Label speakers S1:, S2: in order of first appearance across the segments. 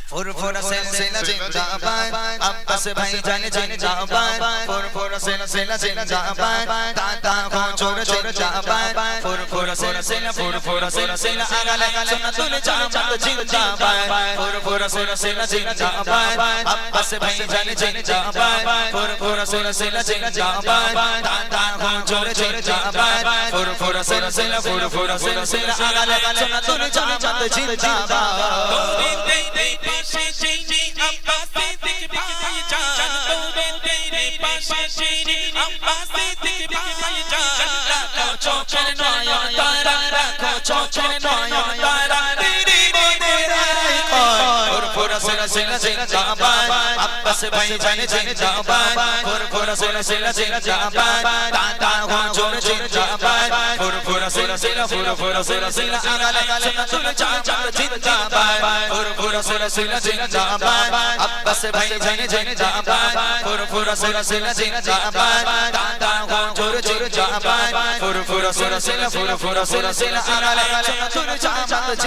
S1: फुरफुरा सिलसिला जिंदाबाद अब्बास भाईजान जिंदाबाद फुरफुरा सिलसिला जिंदाबाद ताता हो छोड़ छोड़ जाबाद फुरफुरा सिलसिला आगा लगा सुन्नतुल जाबाद जिंदाबाद फुरफुरा सिलसिला जिंदाबाद अब्बास भाईजान जिंदाबाद फुरफुरा सिलसिला जिंदाबाद ताता हो छोड़ छोड़ जाबाद फुरफुरा सिलसिला आगा लगा सुन्नतुल जाबाद जिंदाबाद अब्बास भाईजान जिंदाबाद फुरफुरा सिलसिला जिंदाबाद ताता हो छोड़ छोड़ जाबाद फुरफुरा सिलसिला आगा लगा सुन्नतुल जाबाद जिंदाबाद फुरफुरा सिलसिला जिंदाबाद अब्बास भाईजान जिंदाबाद फुरफुरा सिलसिला जिंदाबाद ताता हो छोड़ छोड़ जाबाद फुरफुरा सिलसिला आगा लगा सुन्नतुल जाबाद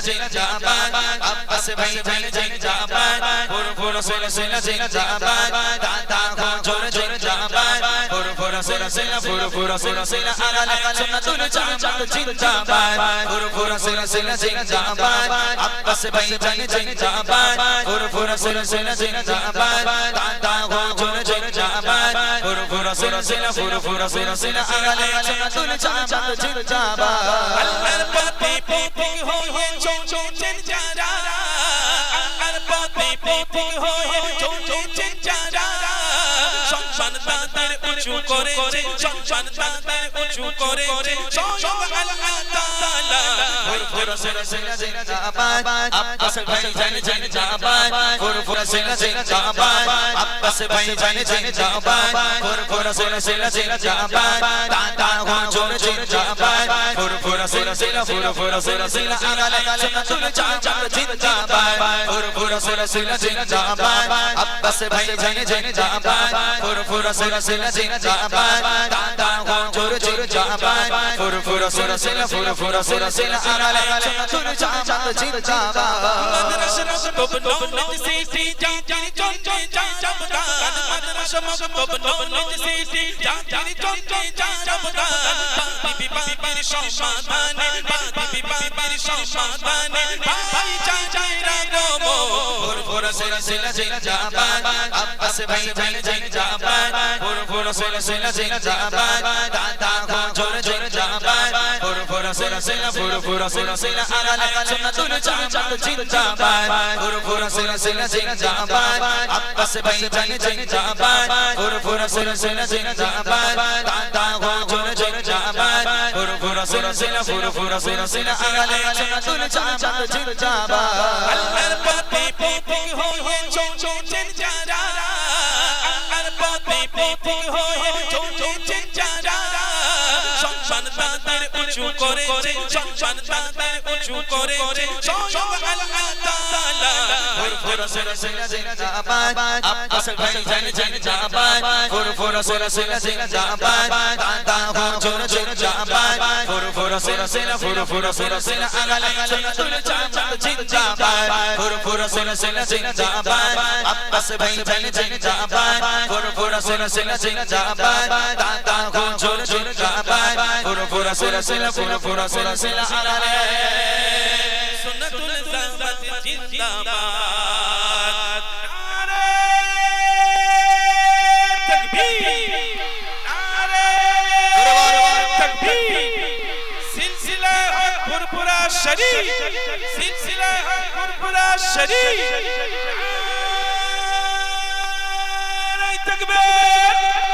S1: जिंदाबाद अब्बास भाईजान जिंदाबाद फुरफुरा सिलसिला जिंदाबाद ताता हो छोड़ छोड़ जाबाद फुरफुरा सिलसिला आगा लगा सुन्नतुल जाबाद जिंदाबाद फुरफुरा सिलसिला जिंदाबाद अब्बास भाईजान जिंदाबाद फुरफुरा सिलसिला जिंदाबाद ताता हो छोड़ छोड़ जाबाद फुरफुरा सिलसिला आगा लगा सुन्नतुल जाबाद जिंदाबाद अल्लाहर पति पति हो चोचन जारा अल्लाहर पति पति हो चोचन जारा সম্মান তাদের উঁচু করেছে সম্মান তাদের উঁচু করেছে স্বয়ং আল্লাহ তাআলা ফুরফুরা সিলসিলা জিন্দাবাদ আব্বাস ভাইজান জিন্দাবাদ ফুরফুরা সিলসিলা জিন্দাবাদ আব্বাস ভাইজান জিন্দাবাদ ফুরফুরা সিলসিলা জিন্দাবাদ তাতা হো छोड़ छोड़ जाबाद ফুরফুরা সিলসিলা আগা লাগা সুন্নাতুল জাবাদ জিন্দাবাদ ফুরফুরা সিলসিলা জিন্দাবাদ আব্বাস ভাইজান জিন্দাবাদ फुरफुरा सिलसिला जिंदाबाद ताता हो छोड़ छोड़ जाबाद फुरफुरा सिलसिला आगा लगा सुन्नतुल जाबाद जिंदाबाद मदरसा मगबून से जानी चोन जाबाद मदरसा मगबून से जानी चोन जाबाद बीबी सम्माने बीबी सम्माने भाई जायरा गो फुरफुरा सिलसिला जिंदाबाद अब्बास भाईजान जिंदाबाद फुरफुरा सिलसिला जिंदाबाद ताता हो छोड़ छोड़ जाबाद फुरफुरा सिलसिला आगा लगा सुन्नतुल जाबाद जिंदाबाद फुरफुरा सिलसिला जिंदाबाद अब्बास भाईजान जिंदाबाद फुरफुरा सिलसिला जिंदाबाद ताता हो छोड़ छोड़ जाबाद फुरफुरा सिलसिला आगा लगा सुन्नतुल जाबाद जिंदाबाद अल्लाहर पति पति हो चोचन जारा अल्लाहर पति पति हो चोचन जारा সম্মান তাদের উঁচু করেছে সম্মান তাদের উঁচু করেছে স্বয়ং আল্লাহ তাআলা ফুরফুরা সিলসিলা জিন্দাবাদ আব্বাস ভাইজান জিন্দাবাদ ফুরফুরা সিলসিলা জিন্দাবাদ তাতা হো छोड़ छोड़ जाबाद ফুরফুরা সিলসিলা আগা লাগা সুন্নাতুল জাবাদ জিন্দাবাদ ফুরফুরা সিলসিলা জিন্দাবাদ আব্বাস ভাইজান জিন্দাবাদ ফুরফুরা সিলসিলা জিন্দাবাদ তাতা হো छोड़ छोड़ जाबाद फुरफुरा सिलसिला आगा लगा सुन्नतुल जाबाद जिंदाबाद नारे तकबीर नारे तकबीर सिलसिला है फुरफुरा शरीफ सिलसिला है फुरफुरा शरीफ नारे तकबीर